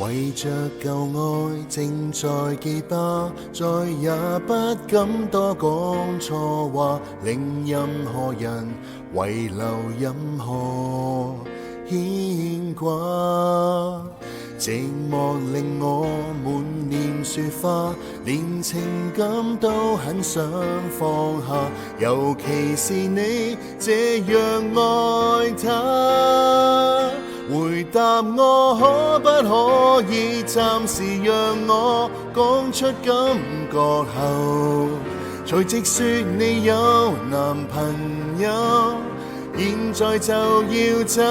為着舊愛正在結巴，再也不敢多講錯話，令任何人遺留任何牽掛。寂寞令我滿臉雪花，連情感都很想放下，尤其是你這樣愛他。回答我可不可以暫時讓我講出感覺後，隨即說你有男朋友，現在就要走。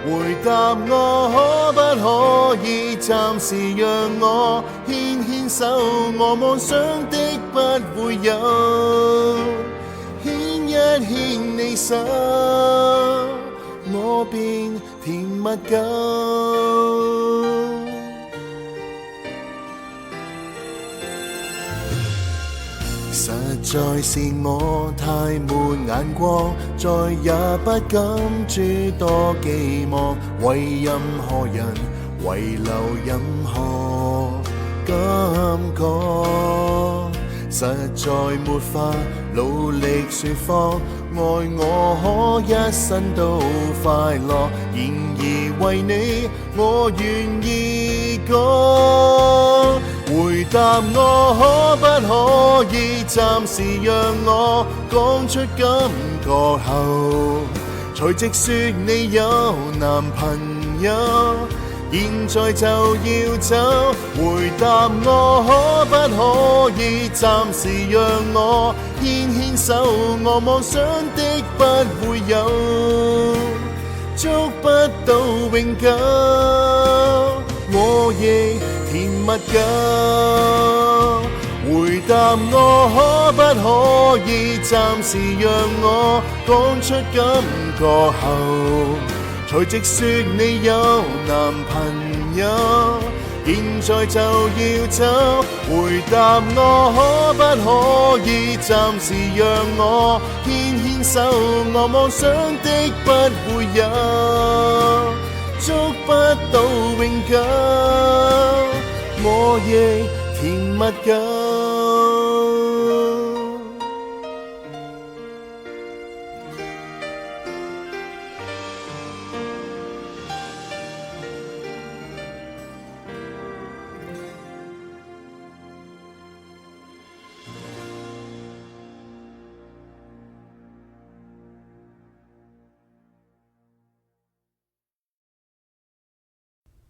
回答我可不可以暫時讓我牽牽手，我妄想的不會有，牽一牽你手，我便甜蜜夠。實在是我太沒眼光，再也不敢諸多寄望，為任何人遺留任何感覺。實在沒法努力說謊，愛我可一生都快樂，然而為你我願意講。回答我可不可以暫時讓我講出感覺後，隨即說你有男朋友，現在就要走。回答我可不可以暫時讓我牽牽手，我妄想的不會有，捉不到永久，我亦甜蜜夠。回答我可不可以暫時讓我講出感覺後，隨即說你有男朋友，現在就要走。回答我可不可以暫時讓我牽牽手，我妄想的不會有，捉不到永久，我亦甜蜜夠。